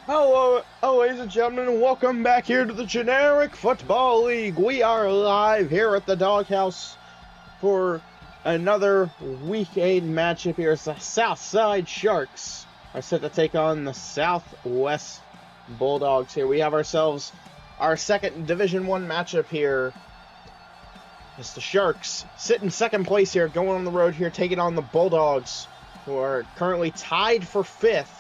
Hello, ladies and gentlemen, and welcome back here to the Generic Football League. We are live here at the Doghouse for another Week 8 matchup here. It's the Southside Sharks are set to take on the Southwest Bulldogs here. We have ourselves our second Division 1 matchup here. It's the Sharks sit in second place here, going on the road here, taking on the Bulldogs, who are currently tied for 5th.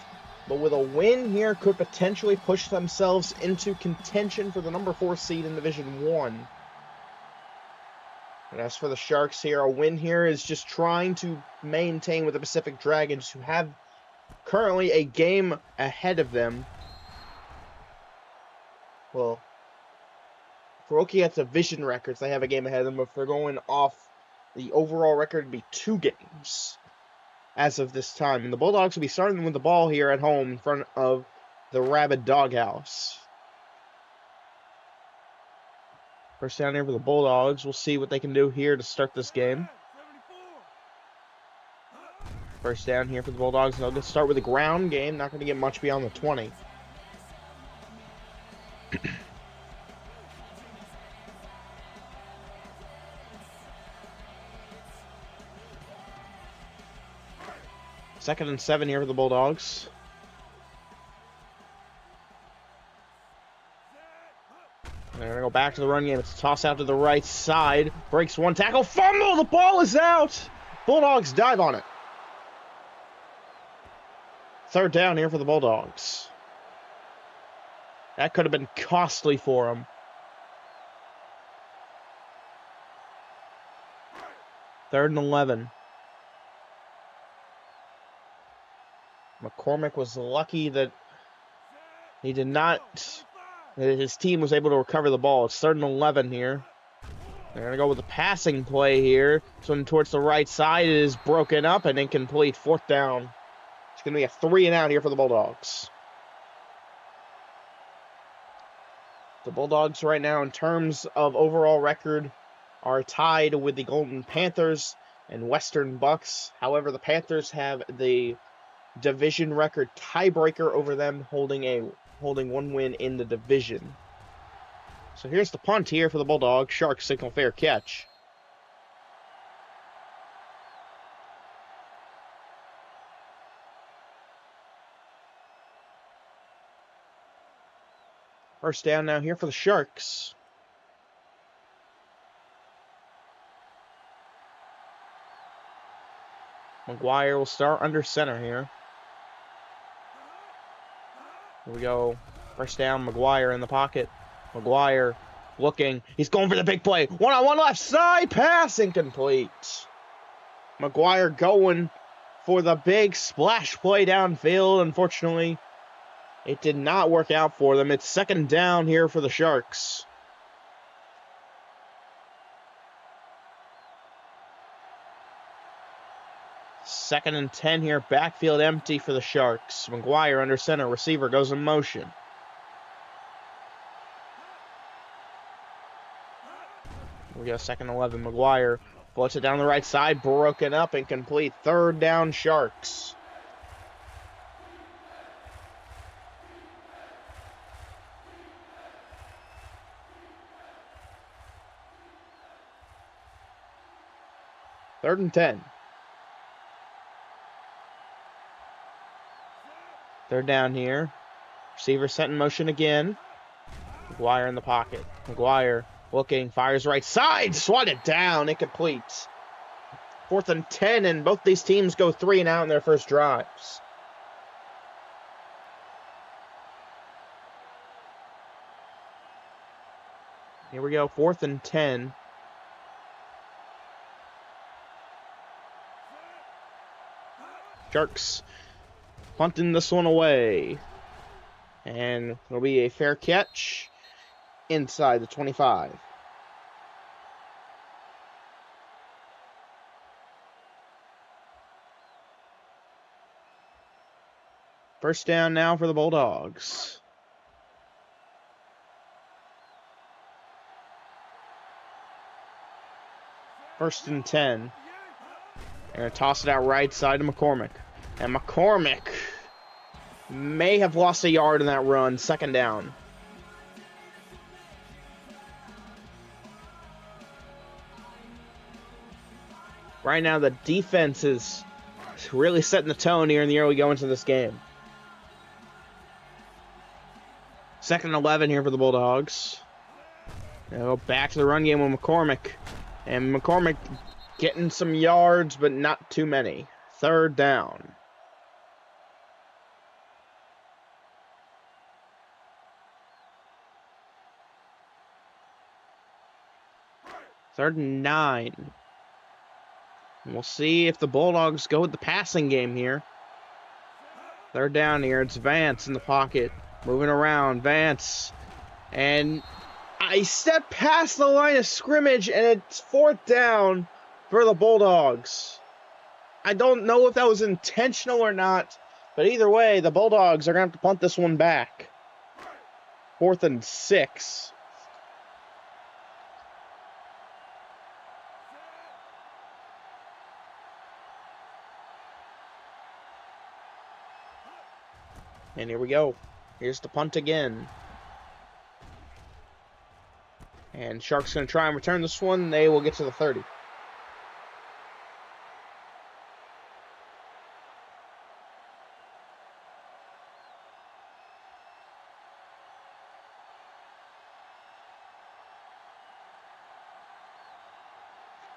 But with a win here, could potentially push themselves into contention for the number 4 seed in Division 1. And as for the Sharks here, a win here is just trying to maintain with the Pacific Dragons, who have currently a game ahead of them. Well, if we're looking at division records, they have a game ahead of them. But if they're going off the overall record, it'd be 2 games as of this time. And the Bulldogs will be starting with the ball here at home in front of the Rabid Doghouse. First down here for the Bulldogs. We'll see what they can do here to start this game. First down here for the Bulldogs. They'll just start with a ground game. Not going to get much beyond the 20. Second and 7 here for the Bulldogs. They're going to go back to the run game. It's a toss out to the right side. Breaks one tackle. Fumble! The ball is out! Bulldogs dive on it. Third down here for the Bulldogs. That could have been costly for them. Third and 11. McCormick was lucky that he did not, that his team was able to recover the ball. It's third and 11 here. They're going to go with a passing play here. This one towards the right side is broken up and incomplete. Fourth down. It's going to be a 3 and out here for the Bulldogs. The Bulldogs right now, in terms of overall record, are tied with the Golden Panthers and Western Bucks. However, the Panthers have the division record tiebreaker over them, holding one win in the division. So here's the punt here for the Bulldogs. Sharks signal fair catch. First down now here for the Sharks. McGuire will start under center here. Here we go. First down, McGuire in the pocket. McGuire looking. He's going for the big play. One-on-one left side. Pass incomplete. McGuire going for the big splash play downfield. Unfortunately, it did not work out for them. It's second down here for the Sharks. Second and 10 here. Backfield empty for the Sharks. McGuire under center. Receiver goes in motion. We got second 11. McGuire floats it down the right side. Broken up and complete. Third down Sharks. Third and 10. Third down here. Receiver set in motion again. McGuire in the pocket. McGuire looking, fires right side, swatted down, incomplete. Fourth and 10, and both these teams go 3 and out in their first drives. Here we go, fourth and 10. Sharks punting this one away. And it'll be a fair catch inside the 25. First down now for the Bulldogs. First and 10. They're going to toss it out right side to McCormick. And McCormick May have lost a yard in that run. Second down. Right now, the defense is really setting the tone here in the early going into this game. 2nd and 11 here for the Bulldogs. They'll go back to the run game with McCormick. And McCormick getting some yards, but not too many. 3rd down. Third and 9. We'll see if the Bulldogs go with the passing game here. 3rd down here. It's Vance in the pocket. Moving around. Vance. And I stepped past the line of scrimmage, and it's 4th down for the Bulldogs. I don't know if that was intentional or not, but either way, the Bulldogs are going to have to punt this one back. 4th and 6. And here we go. Here's the punt again. And Sharks going to try and return this one. They will get to the 30.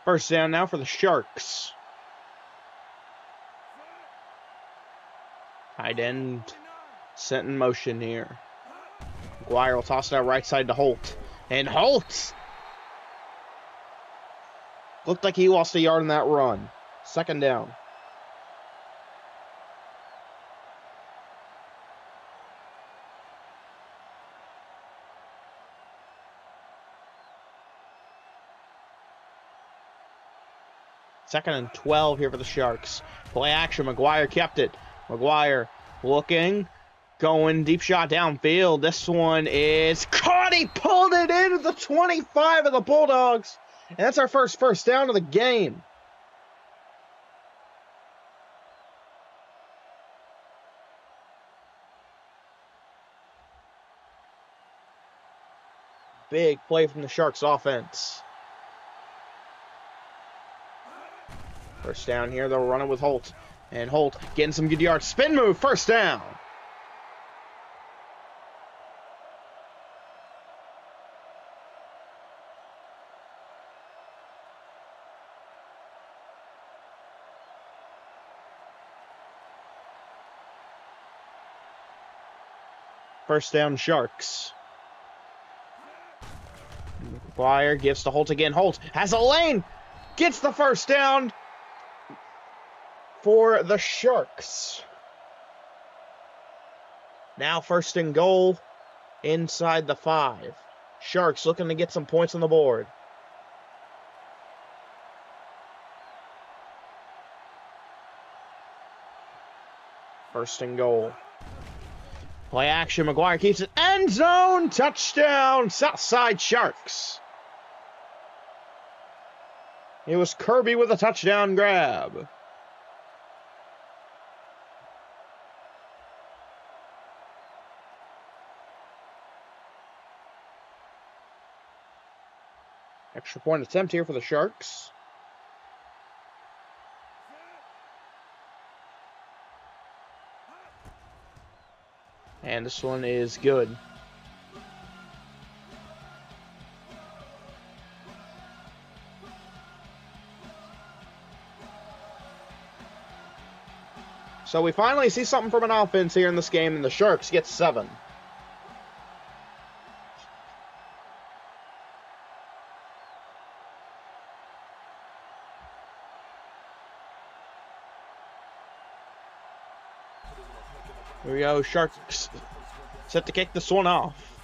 First down now for the Sharks. Tight end set in motion here. McGuire will toss it out right side to Holt. And Holt! Looked like he lost a yard in that run. 2nd down. Second and 12 here for the Sharks. Play action. McGuire kept it. McGuire looking. Going deep shot downfield. This one is caught. He pulled it into the 25 of the Bulldogs. And that's our first down of the game. Big play from the Sharks offense. First down here. They'll run it with Holt. And Holt getting some good yards. Spin move. First down. First down, Sharks. McGuire gives to Holt again. Holt has a lane. Gets the first down for the Sharks. Now 1st and goal inside the 5. Sharks looking to get some points on the board. First and goal. Play action. McGuire keeps it. End zone. Touchdown. Southside Sharks. It was Kirby with a touchdown grab. Extra point attempt here for the Sharks. And this one is good. So we finally see something from an offense here in this game, and the Sharks get 7. Here we go, Sharks set to kick this one off.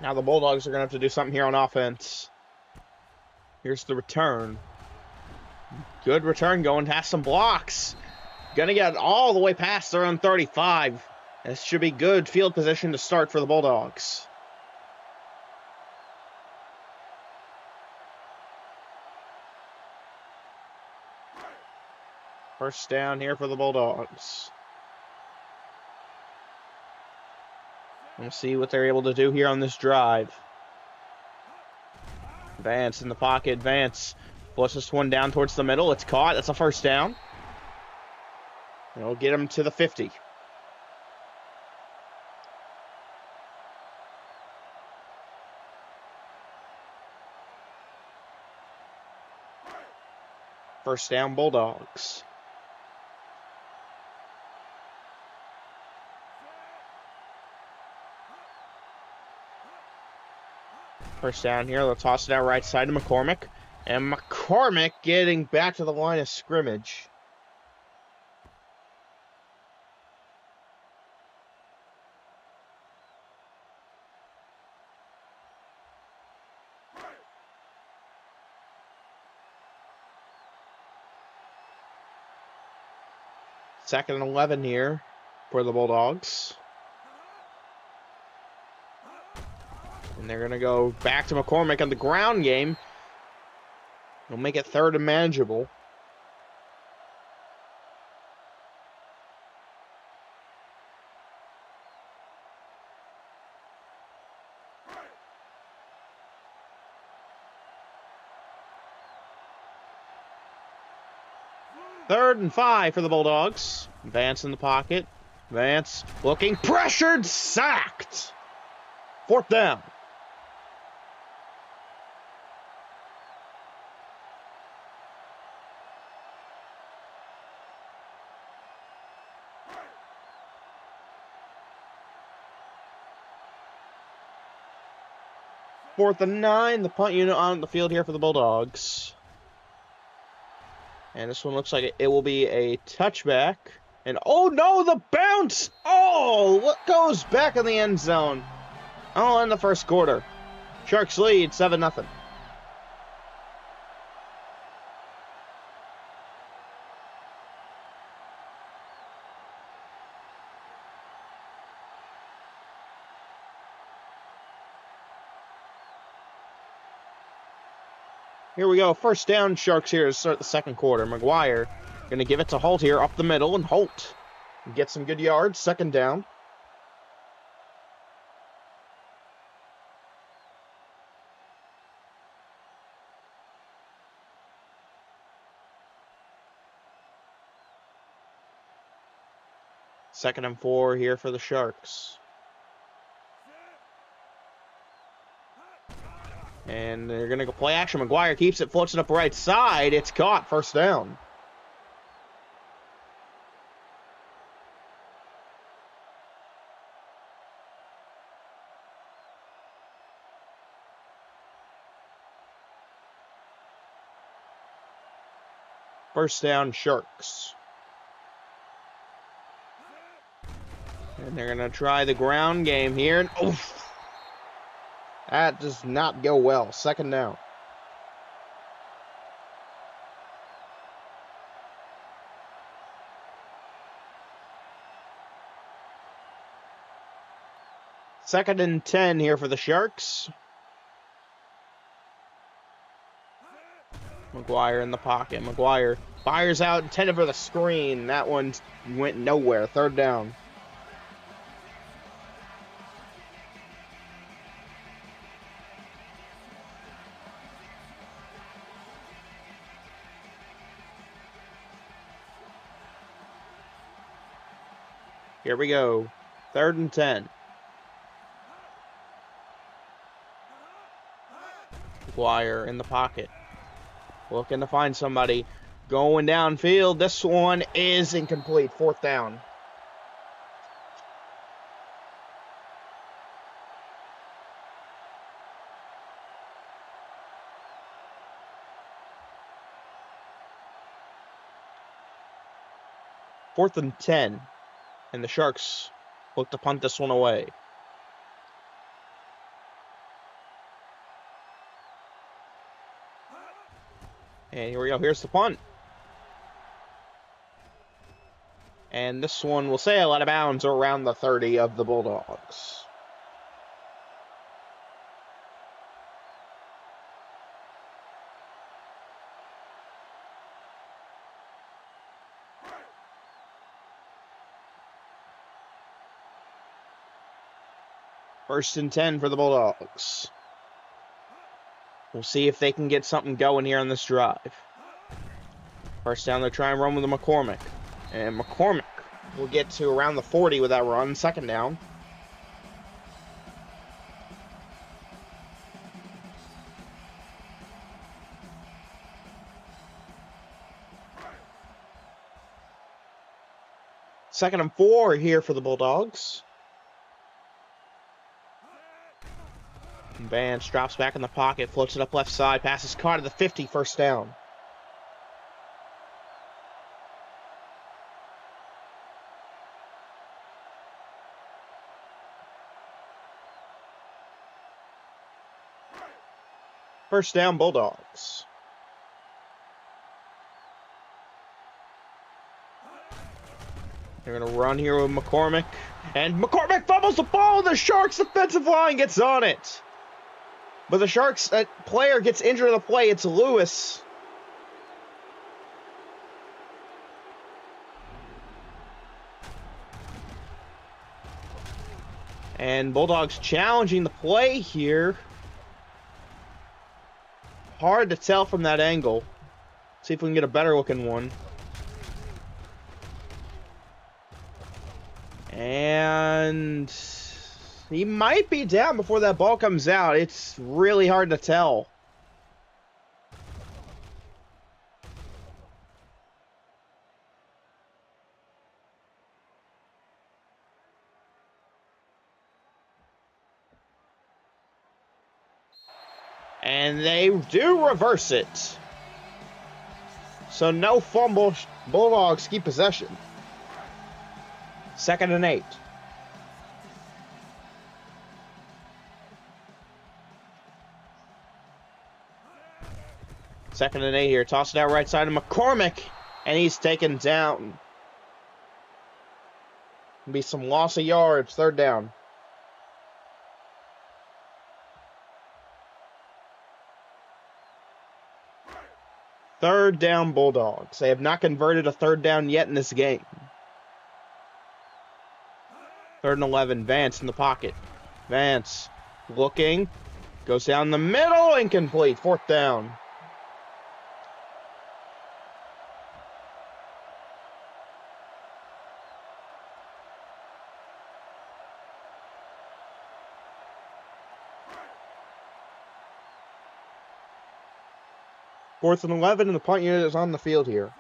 Now the Bulldogs are going to have to do something here on offense. Here's the return. Good return going past some blocks. Going to get all the way past their own 35. This should be good field position to start for the Bulldogs. First down here for the Bulldogs. We'll see what they're able to do here on this drive. Vance in the pocket. Vance flushes one down towards the middle. It's caught. That's a first down. And it'll get him to the 50. First down, Bulldogs. First down here. They'll toss it out right side to McCormick. And McCormick getting back to the line of scrimmage. Second and 11 here for the Bulldogs. And they're going to go back to McCormick on the ground game. They'll make it third and manageable. Third and 5 for the Bulldogs. Vance in the pocket. Vance looking pressured, sacked. Fourth down. Fourth and 9. The punt unit on the field here for the Bulldogs. And this one looks like it will be a touchback. And oh no, the bounce! Oh, what goes back in the end zone? All in the first quarter. Sharks lead 7-0. Here we go. First down, Sharks here to start the second quarter. McGuire going to give it to Holt here up the middle, and Holt gets some good yards. Second down. Second and 4 here for the Sharks. And they're going to go play action. McGuire keeps it, floats it up right side. It's caught. First down. First down, Sharks. And they're going to try the ground game here. And oof! That does not go well. Second down. Second and 10 here for the Sharks. McGuire in the pocket. McGuire fires out, intended for the screen. That one went nowhere. Third down. Here we go. Third and 10. McGuire in the pocket. Looking to find somebody. Going downfield. This one is incomplete. Fourth down. Fourth and 10. And the Sharks look to punt this one away. And here we go. Here's the punt. And this one will sail out of bounds around the 30 of the Bulldogs. First and 10 for the Bulldogs. We'll see if they can get something going here on this drive. First down, they'll try and run with the McCormick. And McCormick will get to around the 40 with that run. Second down. Second and 4 here for the Bulldogs. Vance drops back in the pocket, floats it up left side, passes caught at the 50, first down. First down, Bulldogs. They're going to run here with McCormick. And McCormick fumbles the ball, and the Sharks' defensive line gets on it. But the Sharks player gets injured in the play. It's Lewis. And Bulldogs challenging the play here. Hard to tell from that angle. See if we can get a better looking one. And he might be down before that ball comes out. It's really hard to tell. And they do reverse it. So no fumble. Bulldogs keep possession. Second and 8. Second and 8 here. Toss it out right side to McCormick. And he's taken down. Be some loss of yards. Third down. Third down, Bulldogs. They have not converted a third down yet in this game. Third and 11. Vance in the pocket. Vance looking. Goes down the middle. Incomplete. Fourth down. Fourth and 11, and the punt unit is on the field here.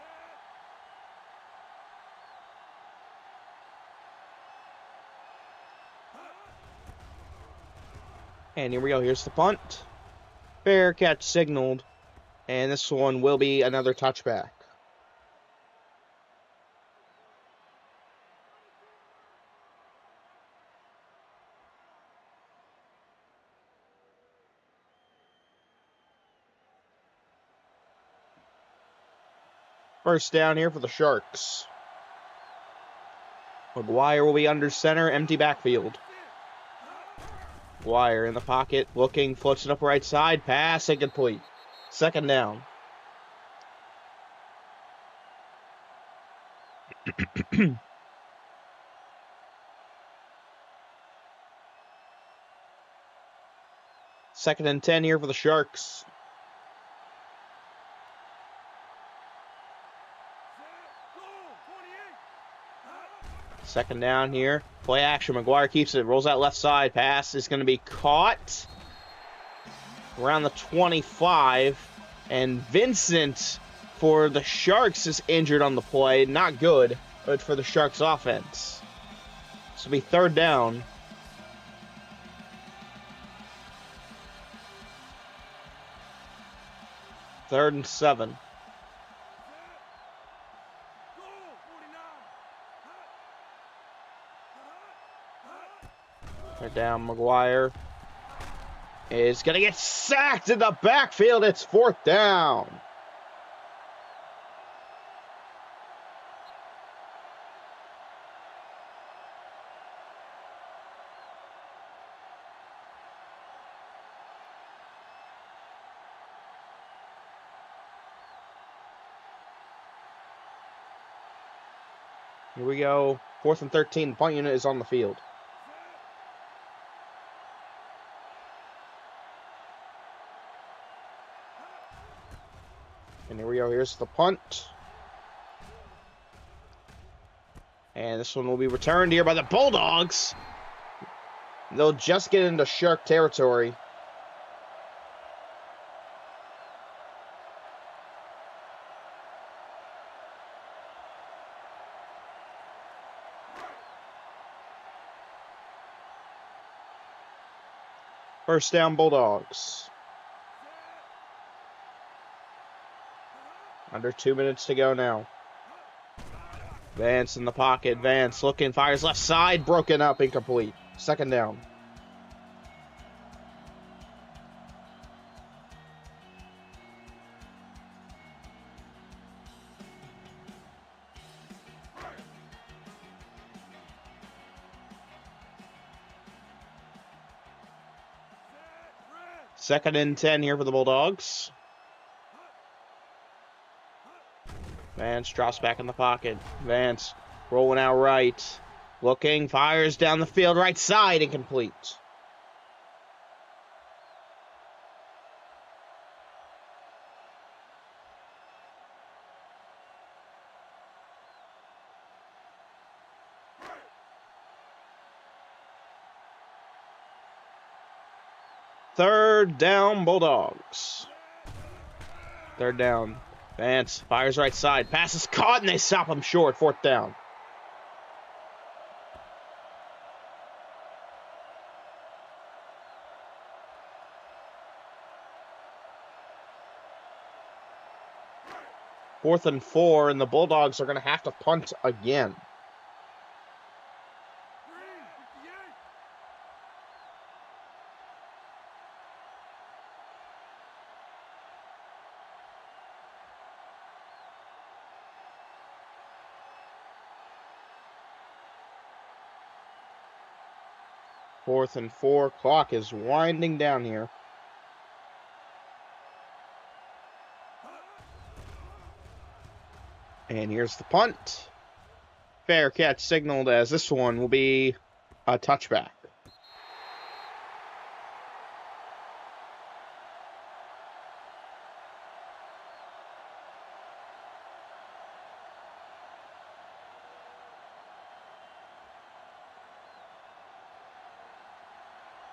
And here we go. Here's the punt. Fair catch signaled. And this one will be another touchback. First down here for the Sharks. McGuire will be under center, empty backfield. McGuire in the pocket, looking, floats it up right side, pass incomplete. Second down. Second and 10 here for the Sharks. Second down here. Play action. McGuire keeps it. Rolls out left side. Pass is going to be caught around the 25. And Vincent for the Sharks is injured on the play. Not good, but for the Sharks offense. This will be third down. Third and 7. Third down, McGuire is going to get sacked in the backfield. It's fourth down. Here we go. Fourth and 13. The punt unit is on the field. And here we go. Here's the punt. And this one will be returned here by the Bulldogs. They'll just get into Shark territory. First down, Bulldogs. Under 2 minutes to go now. Vance in the pocket. Vance looking, fires left side, broken up, incomplete. Second down. Second and 10 here for the Bulldogs. Vance drops back in the pocket. Vance rolling out right. Looking, fires down the field, right side, incomplete. Third down, Bulldogs. Third down. Vance fires right side. Pass is caught, and they stop him short. Fourth down. Fourth and 4, and the Bulldogs are going to have to punt again. Fourth and 4. Clock is winding down here. And here's the punt. Fair catch signaled, as this one will be a touchback.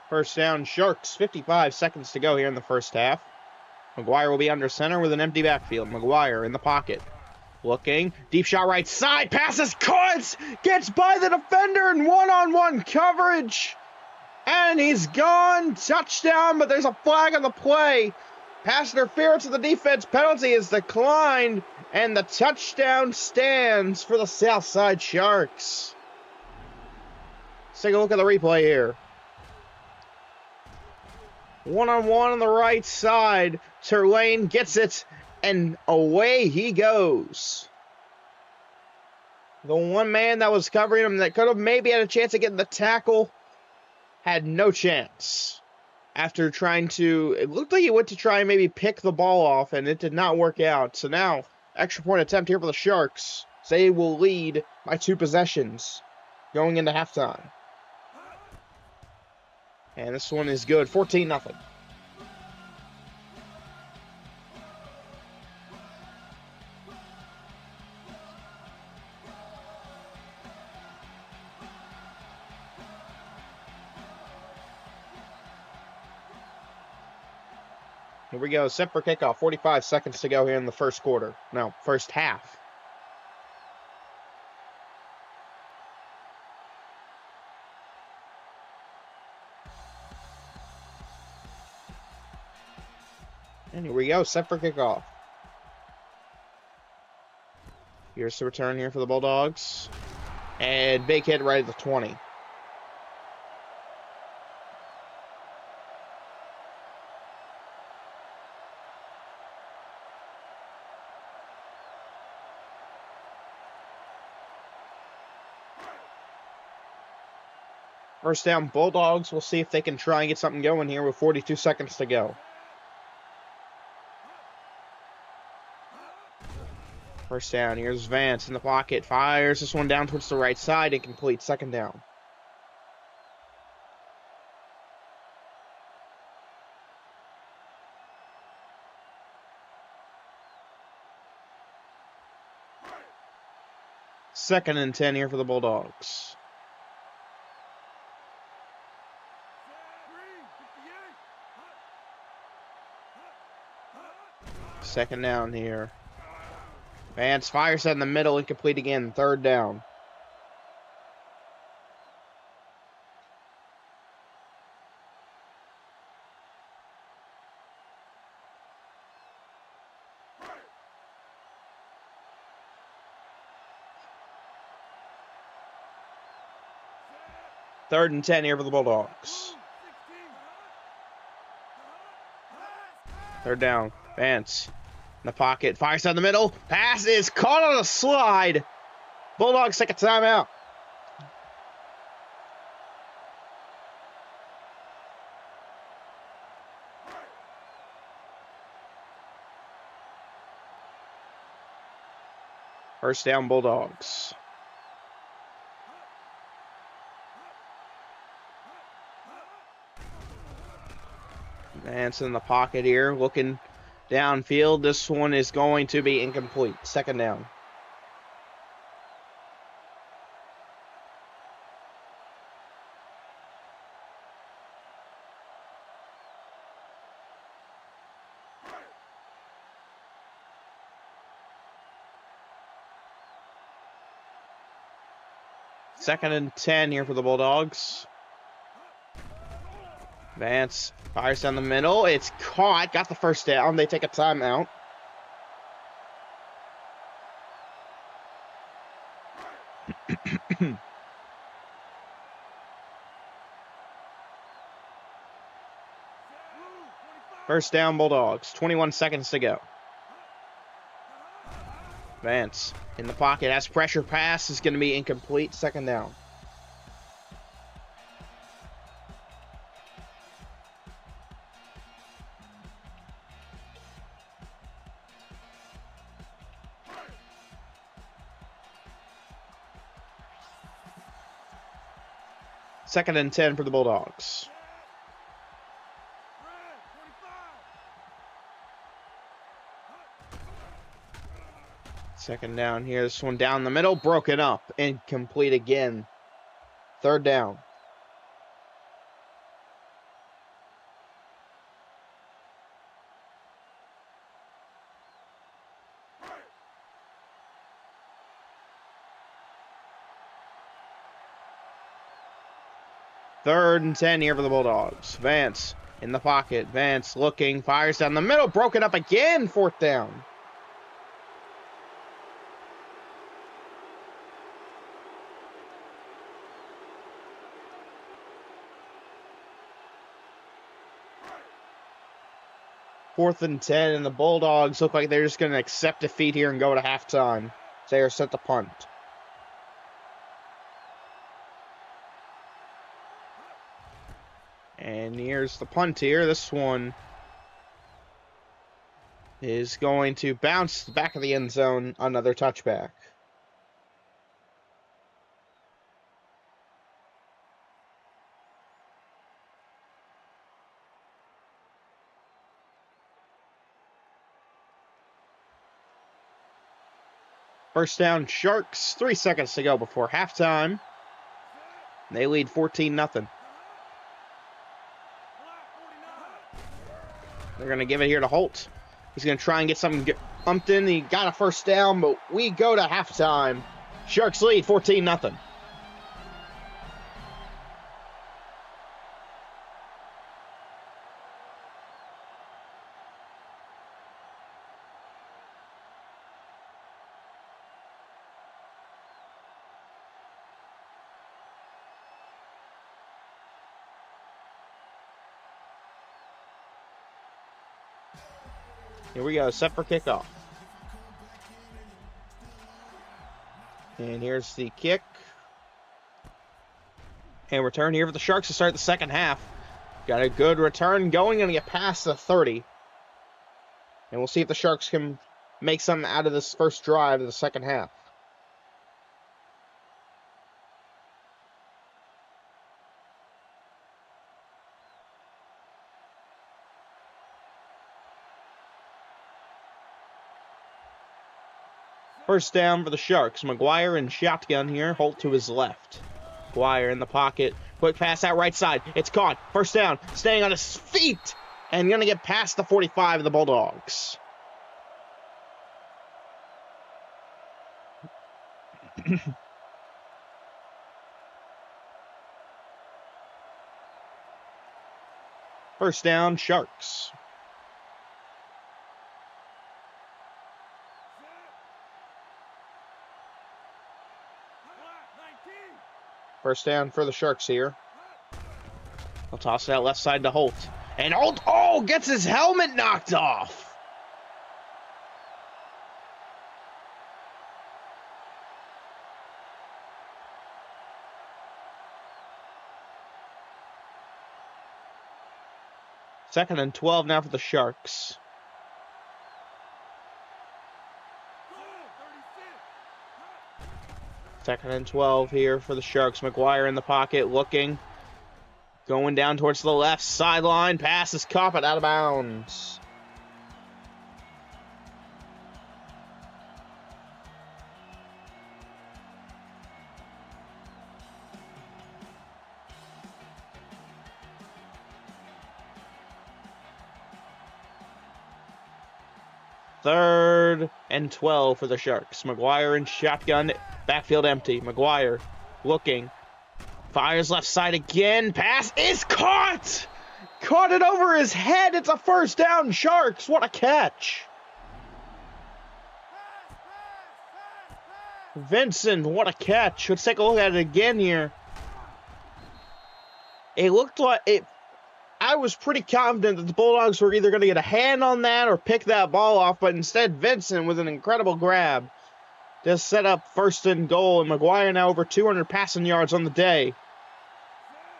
First down, Sharks. 55 seconds to go here in the first half. McGuire will be under center with an empty backfield. McGuire in the pocket. Looking. Deep shot right side. Passes caught. Gets by the defender in one-on-one coverage. And he's gone. Touchdown, but there's a flag on the play. Pass interference of the defense. Penalty is declined. And the touchdown stands for the Southside Sharks. Let's take a look at the replay here. One-on-one on the right side. Terlane gets it, and away he goes. The one man that was covering him that could have maybe had a chance of getting the tackle had no chance. After trying to, it looked like he went to try and maybe pick the ball off, and it did not work out. So now, extra point attempt here for the Sharks. They will lead by 2 possessions going into halftime. And this one is good, 14-0. Here we go, set for kickoff. 45 seconds to go here in the first quarter. No, first half. And here we go, set for kickoff. Here's the return here for the Bulldogs. And big hit right at the 20. First down, Bulldogs. We'll see if they can try and get something going here with 42 seconds to go. First down, here's Vance in the pocket. Fires this one down towards the right side. Incomplete. Second down. Second and 10 here for the Bulldogs. Second down here. Vance fires that in the middle, incomplete again. Third down. Third and 10 here for the Bulldogs. Third down. Vance in the pocket. Fires down the middle. Pass is caught on a slide. Bulldogs take a timeout. First down, Bulldogs. Vance in the pocket here, looking downfield. This one is going to be incomplete. Second down. Second and 10 here for the Bulldogs. Vance fires down the middle. It's caught. Got the first down. They take a timeout. First down, Bulldogs. 21 seconds to go. Vance in the pocket. Has pressure. Pass is going to be incomplete. Second down. Second and 10 for the Bulldogs. Second down here. This one down the middle. Broken up. Incomplete again. Third down. Third and 10 here for the Bulldogs. Vance in the pocket. Vance looking. Fires down the middle. Broken up again. Fourth down. Fourth and 10, and the Bulldogs look like they're just going to accept defeat here and go to halftime. They are set to punt. And here's the punt here. This one is going to bounce back of the end zone. Another touchback. First down, Sharks. 3 seconds to go before halftime. They lead 14-0. They're going to give it here to Holt. He's going to try and get something pumped in. He got a first down, but we go to halftime. Sharks lead 14-0. Here we go, set for kickoff. And here's the kick. And return here for the Sharks to start the second half. Got a good return going, and get past the 30. And we'll see if the Sharks can make something out of this first drive of the second half. First down for the Sharks. McGuire in shotgun here. Holt to his left. McGuire in the pocket. Quick pass out right side. It's caught. First down. Staying on his feet. And going to get past the 45 of the Bulldogs. First down, Sharks. First down for the Sharks here. I'll toss it out left side to Holt. And Holt, gets his helmet knocked off. Second and 12 now for the Sharks. Second and 12 here for the Sharks. McGuire in the pocket, looking. Going down towards the left sideline. Pass is caught, but out of bounds. Third and 12 for the Sharks. McGuire in shotgun. Backfield empty. McGuire looking. Fires left side again. Pass is caught! Caught it over his head. It's a first down, Sharks. What a catch. Vincent, what a catch. Let's take a look at it again here. It looked like it. I was pretty confident that the Bulldogs were either going to get a hand on that or pick that ball off, but instead Vincent, with an incredible grab, just set up first and goal, and McGuire now over 200 passing yards on the day.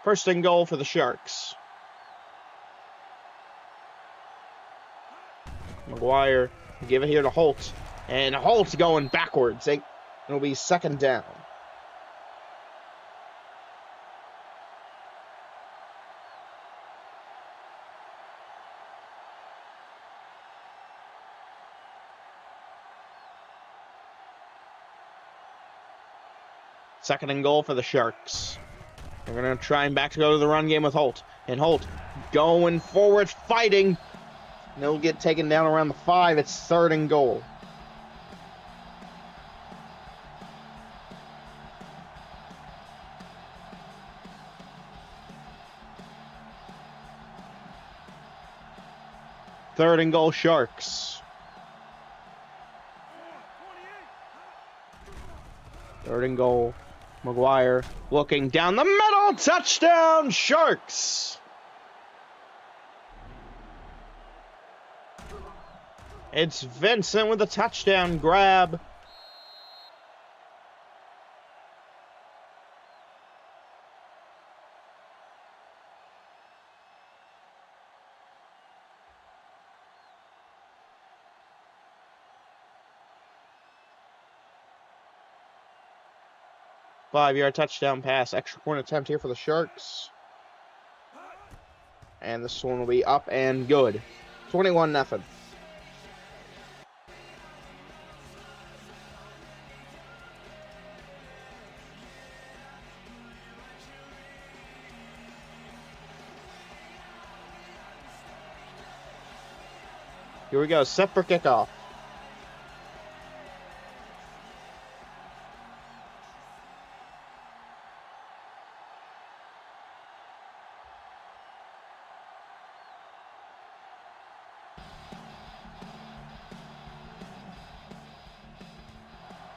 First and goal for the Sharks. McGuire give it here to Holt, and Holt's going backwards. It'll be second down. Second and goal for the Sharks. They're going to try and back to go to the run game with Holt. And Holt going forward, fighting. And they'll get taken down around the 5. It's third and goal. Third and goal, Sharks. Third and goal. McGuire looking down the middle. Touchdown, Sharks. It's Vincent with a touchdown grab. Five-yard touchdown pass. Extra point attempt here for the Sharks. And this one will be up and good. 21-0. Here we go. Set for kickoff.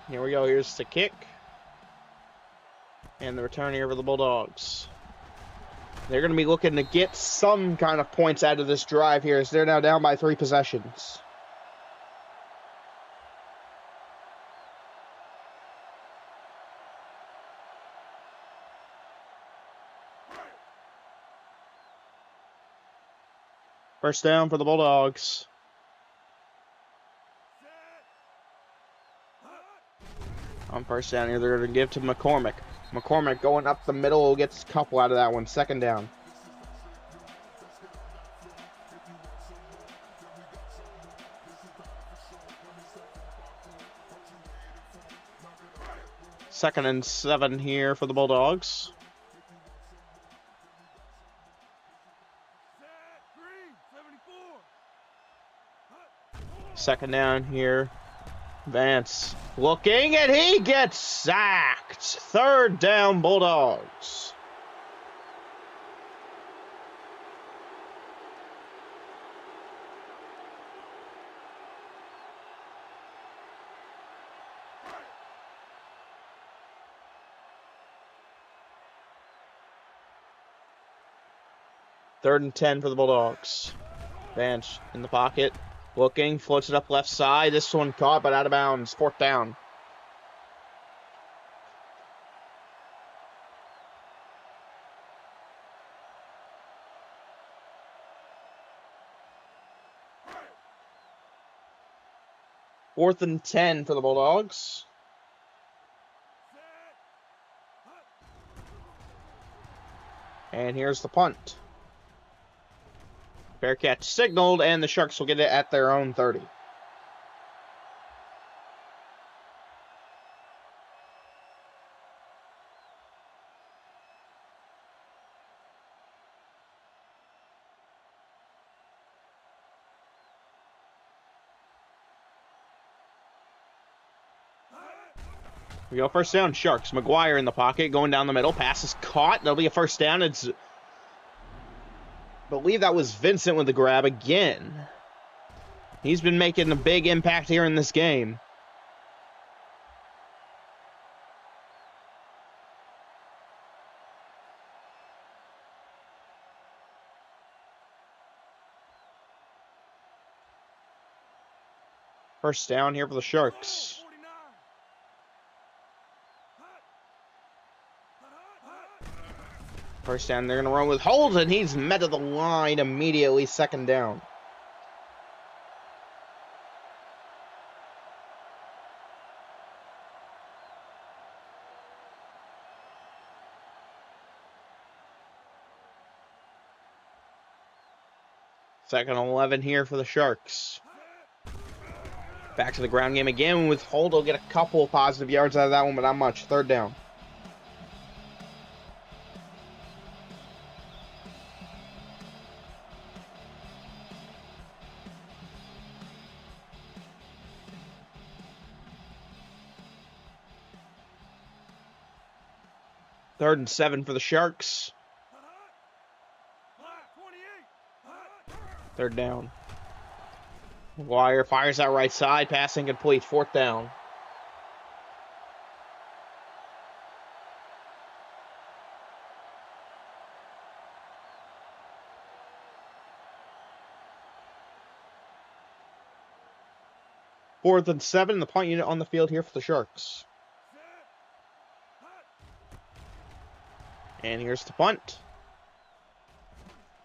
Here we go. Here's the kick. And the return here for the Bulldogs. They're going to be looking to get some kind of points out of this drive here, as they're now down by 3 possessions. First down for the Bulldogs. On first down here, they're going to give to McCormick. McCormick going up the middle, gets a couple out of that one. Second down. 2nd and 7 here for the Bulldogs. Second down here. Vance looking, and he gets sacked. 3rd down, Bulldogs. Third and 10 for the Bulldogs. Vance in the pocket. Looking, floats it up left side. This one caught, but out of bounds. 4th down. Fourth and 10 for the Bulldogs. And here's the punt. Fair catch signaled, and the Sharks will get it at their own 30. We go 1st down, Sharks. McGuire in the pocket, going down the middle. Pass is caught. That'll be a 1st down. I believe that was Vincent with the grab again. He's been making a big impact here in this game. First down here for the Sharks. First down, they're going to run with Holden. He's met at the line immediately. 2nd down. Second and 11 here for the Sharks. Back to the ground game again with Holden. Will get a couple of positive yards out of that one, but not much. 3rd down. Third and 7 for the Sharks. 3rd down. McGuire fires out right side. Pass incomplete. 4th down. Fourth and 7. The punt unit on the field here for the Sharks. And here's the punt.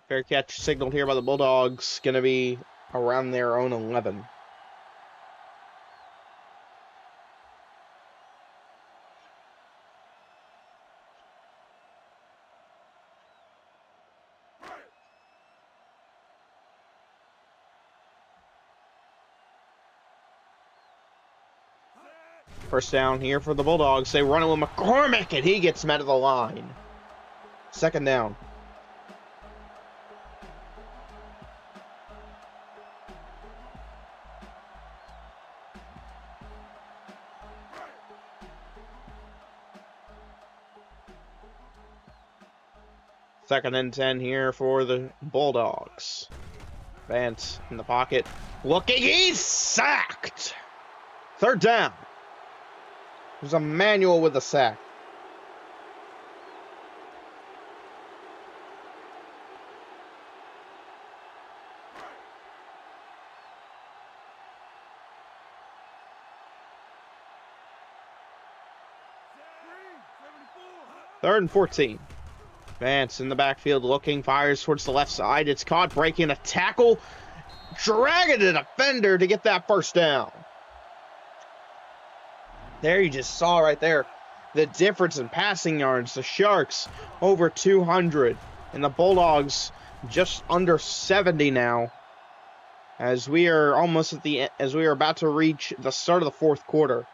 Fair catch signaled here by the Bulldogs. Going to be around their own 11. First down here for the Bulldogs. They run it with McCormick, and he gets met at the line. 2nd down. Second and 10 here for the Bulldogs. Vance in the pocket. Looking, he's sacked. 3rd down. There's a manual with a sack. Third and 14. Vance in the backfield looking, fires towards the left side. It's caught, breaking a tackle, dragging the defender to get that 1st down. There you just saw right there the difference in passing yards. The Sharks over 200 and the Bulldogs just under 70 now. As we are about to reach the start of the 4th quarter.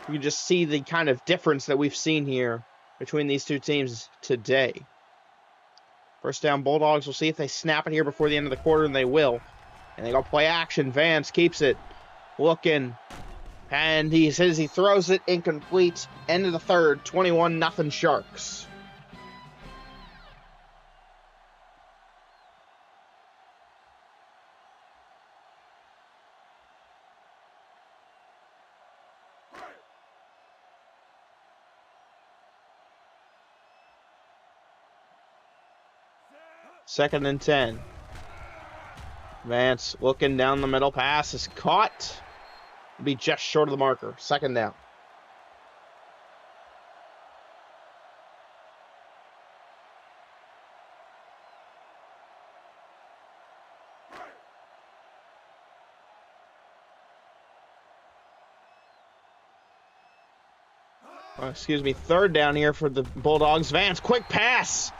You can just see the kind of difference that we've seen here between these two teams today. First down, Bulldogs. We'll see if they snap it here before the end of the quarter, and they will. And they go play action. Vance keeps it. Looking. And he says he throws it incomplete. End of the third. 21-0 Sharks. Second and 10. Vance looking down the middle. Pass is caught. Be just short of the marker. Second down. Third down here for the Bulldogs. Vance, quick pass.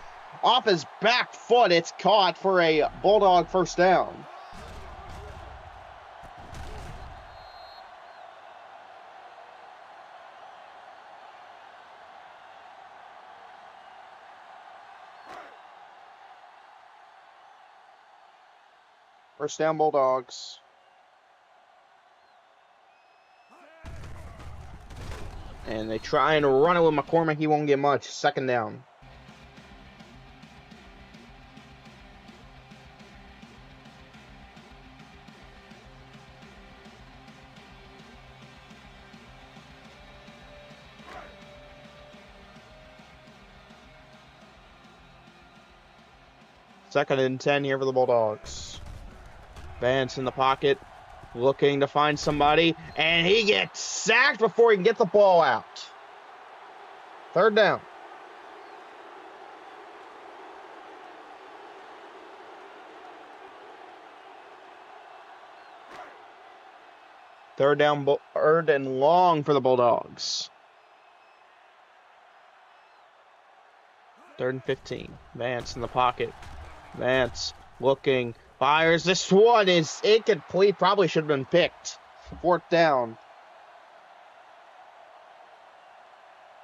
Off his back foot. It's caught for a Bulldog first down. First down, Bulldogs. And they try and run it with McCormick. He won't get much. Second down. Second and 10 here for the Bulldogs. Vance in the pocket, looking to find somebody, and he gets sacked before he can get the ball out. Third down. Third and long for the Bulldogs. Third and 15. Vance in the pocket. Vance looking, fires. This one is incomplete. Probably should have been picked. Fourth down.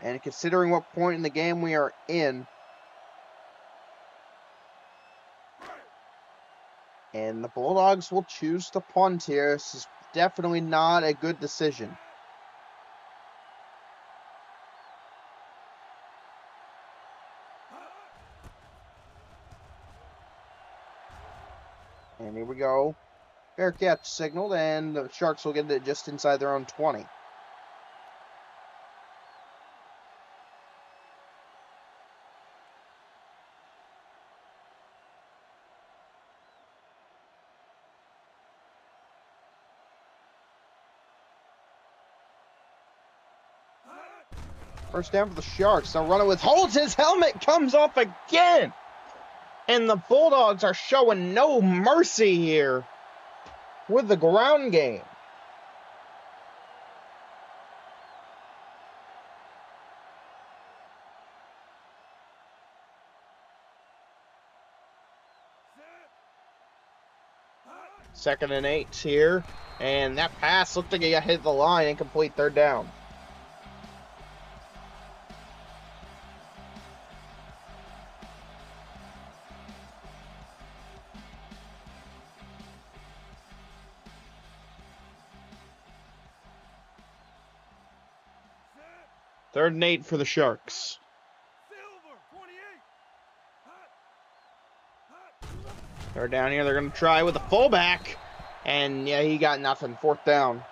And considering what point in the game we are in, and the Bulldogs will choose to punt here. This is definitely not a good decision. And here we go. Fair catch signaled, and the Sharks will get it just inside their own 20. First down for the Sharks. They'll run it with Holtz. His helmet comes off again. And the Bulldogs are showing no mercy here with the ground game. Second and 8 here. And that pass looked like it hit the line. Incomplete. Third down. Third and 8 for the Sharks. Third down here. They're going to try with the fullback. And yeah, he got nothing. Fourth down.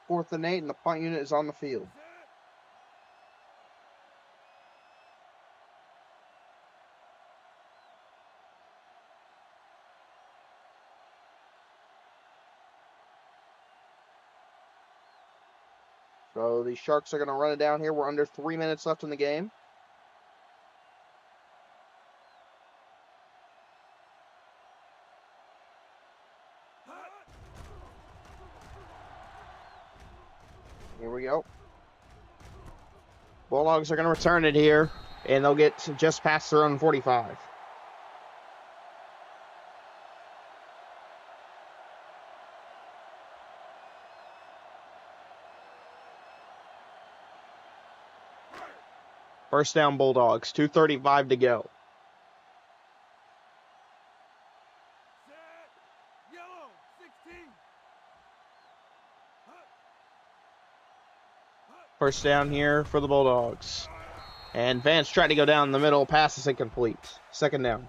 Fourth and 8, and the punt unit is on the field. So the Sharks are going to run it down here. We're under 3 minutes left in the game. Here we go. Bulldogs are going to return it here, and they'll get just past their own 45. First down, Bulldogs. 2:35 to go. Yellow, 16. First down here for the Bulldogs. And Vance tried to go down the middle. Pass is incomplete. Second down.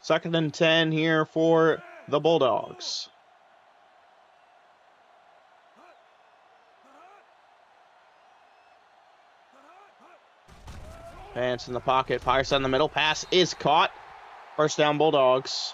Second and 10 here for the Bulldogs. Vance in the pocket, fires down the middle. Pass is caught. First down, Bulldogs.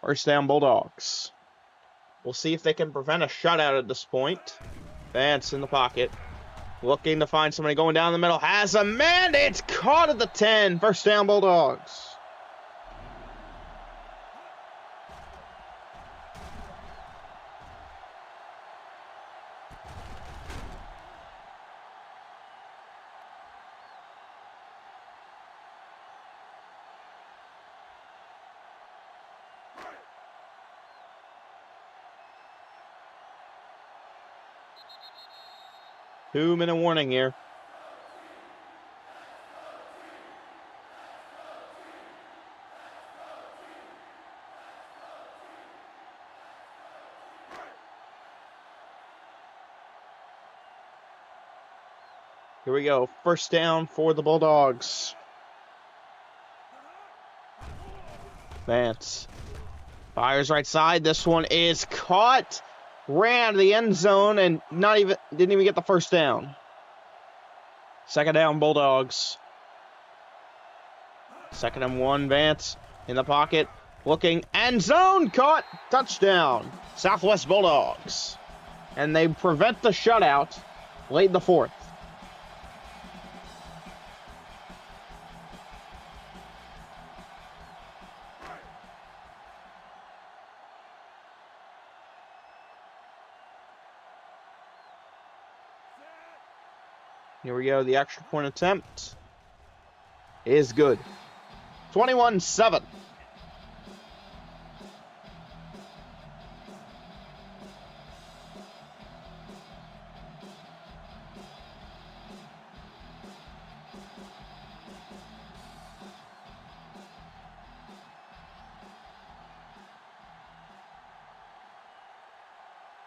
First down, Bulldogs. We'll see if they can prevent a shutout at this point. Vance in the pocket. Looking to find somebody going down the middle. Has a man. It's caught at the 10. First down, Bulldogs. Two-minute warning here. Here we go. First down for the Bulldogs. Vance fires right side. This one is caught. Ran to the end zone and didn't even get the first down. Second down, Bulldogs. Second and 1, Vance in the pocket. Looking, end zone, caught, touchdown. Southwest Bulldogs. And they prevent the shutout late in the fourth. Here we go. The extra point attempt is good. 21-7.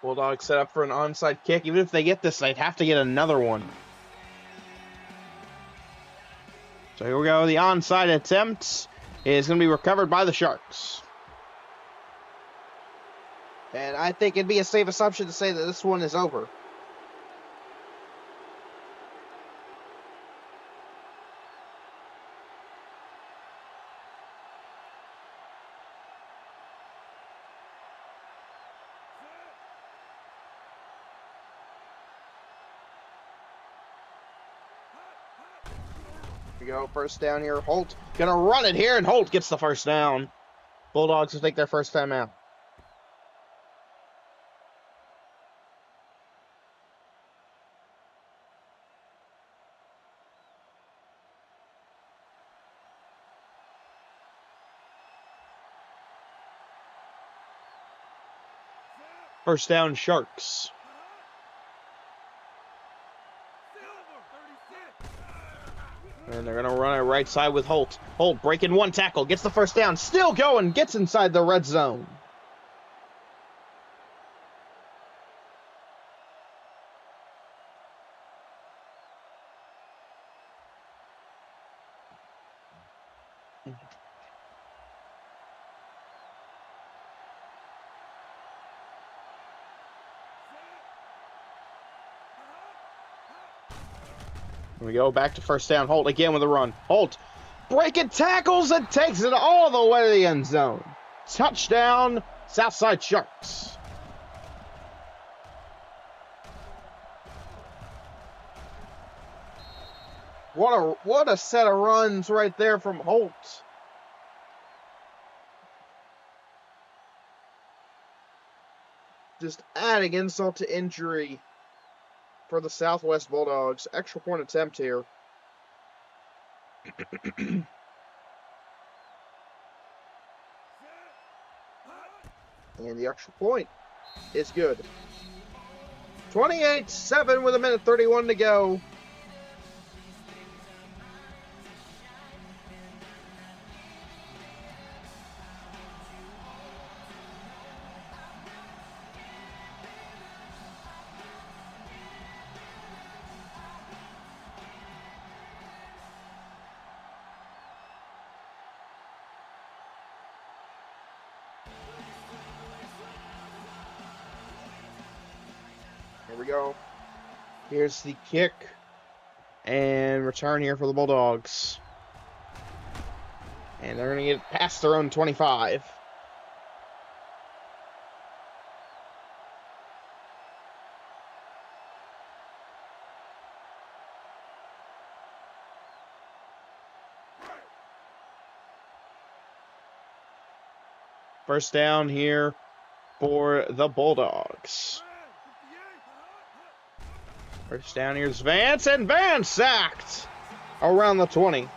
Bulldogs set up for an onside kick. Even if they get this, they'd have to get another one. So here we go. The onside attempt is going to be recovered by the Sharks. And I think it'd be a safe assumption to say that this one is over. We go first down here. Holt gonna run it here, and Holt gets the first down. Bulldogs will take their first time out. First down, Sharks. And they're going to run it right side with Holt. Holt breaking one tackle, gets the first down, still going, gets inside the red zone. Here we go, back to first down. Holt again with a run. Holt breaking tackles and takes it all the way to the end zone. Touchdown, Southside Sharks. What a set of runs right there from Holt. Just adding insult to injury for the Southwest Bulldogs. Extra point attempt here. And the extra point is good. 28-7 with 1:31 to go. Here we go. Here's the kick and return here for the Bulldogs. And they're going to get past their own 25. First down here for the Bulldogs. First down, here's Vance, and Vance sacked around the 20.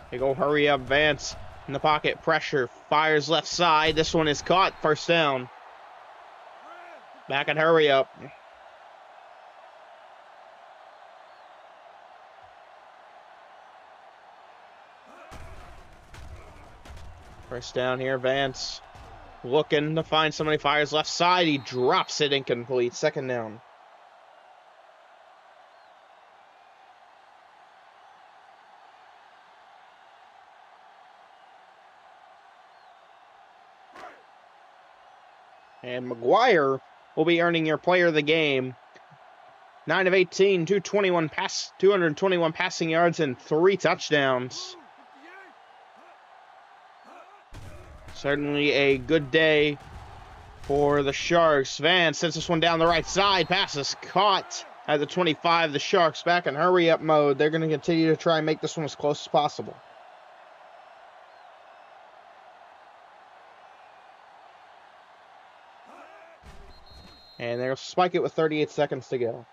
They go hurry up, Vance in the pocket, pressure, fires left side. This one is caught, first down. Back and hurry up. First down here, Vance looking to find somebody, fires left side. He drops it incomplete. Second down. And McGuire will be earning your player of the game. 9 of 18, 221 passing yards, and 3 touchdowns. Certainly a good day for the Sharks. Vance sends this one down the right side. Pass is caught at the 25. The Sharks back in hurry-up mode. They're going to continue to try and make this one as close as possible. And they'll spike it with 38 seconds to go.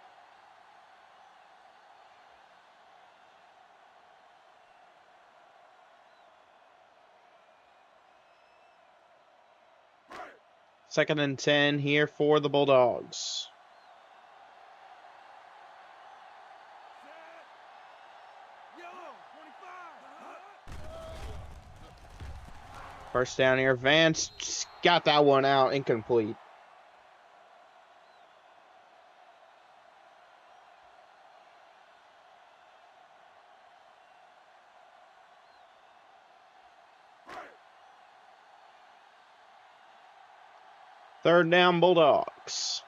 Second and 10 here for the Bulldogs. First down here, Vance got that one out, incomplete. Third down, Bulldogs.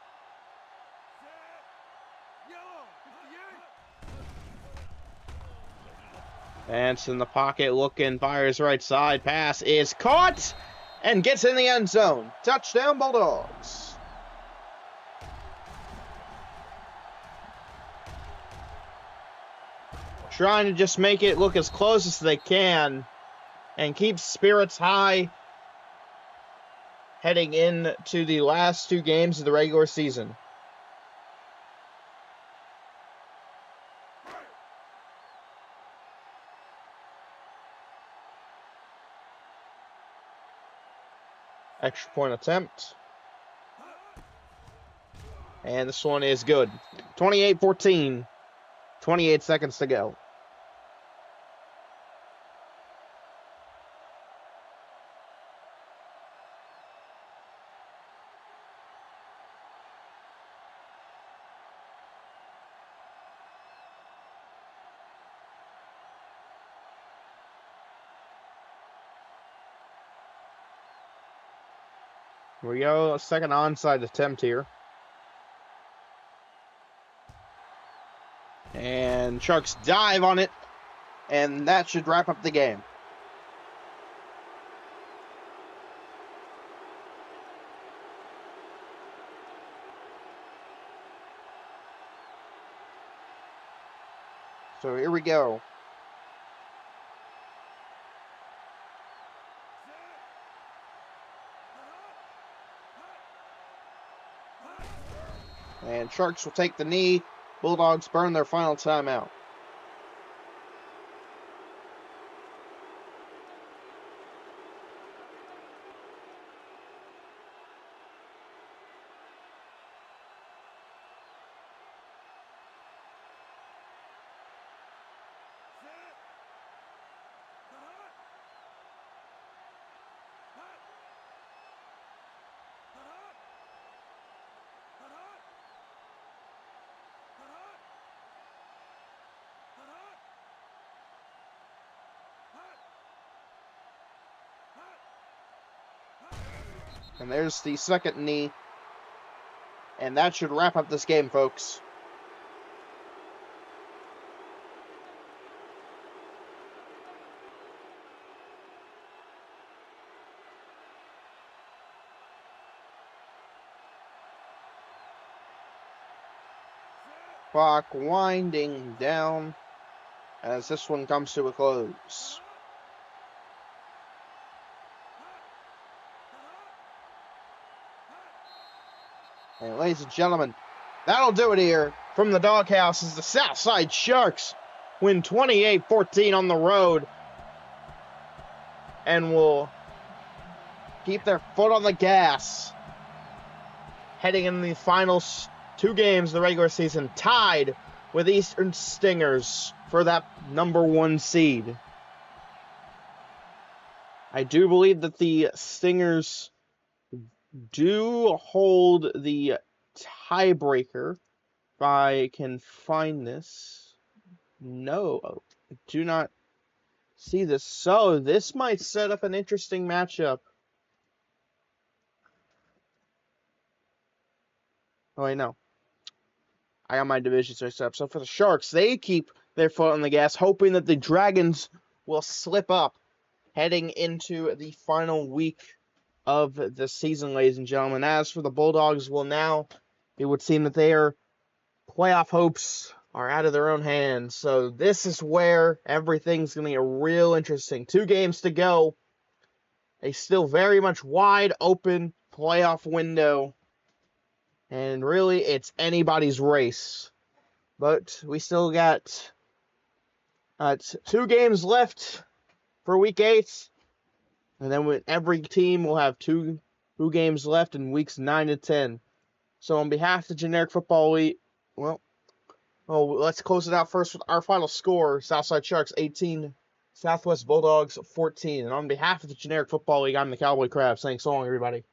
Vance in the pocket, looking, fires right side. Pass is caught and gets in the end zone. Touchdown, Bulldogs. Trying to just make it look as close as they can and keep spirits high heading into the last 2 games of the regular season. Extra point attempt. And this one is good. 28-14. 28 seconds to go. Here we go. Second onside attempt here. And Sharks dive on it. And that should wrap up the game. So here we go. And Sharks will take the knee. Bulldogs burn their final timeout. And there's the second knee. And that should wrap up this game, folks. Clock winding down as this one comes to a close. And ladies and gentlemen, that'll do it here from the doghouse as the Southside Sharks win 28-14 on the road and will keep their foot on the gas heading in the final two games of the regular season, tied with Eastern Stingers for that #1 seed. I do believe that the Stingers do hold the tiebreaker. If I can find this. No, I do not see this. So this might set up an interesting matchup. Oh, wait, no. I got my divisions mixed up. So for the Sharks, they keep their foot on the gas, hoping that the Dragons will slip up heading into the final week of the season, ladies and gentlemen. As for the Bulldogs, well, now it would seem that their playoff hopes are out of their own hands. So this is where everything's going to get real interesting. 2 games to go. A still very much wide open playoff window. And really, it's anybody's race. But we still got 2 games left for Week 8. And then every team will have 2 games left in Weeks 9 to 10. So on behalf of the Generic Football League, let's close it out first with our final score. Southside Sharks 18, Southwest Bulldogs 14. And on behalf of the Generic Football League, I'm the Cowboy Crab saying so long, everybody.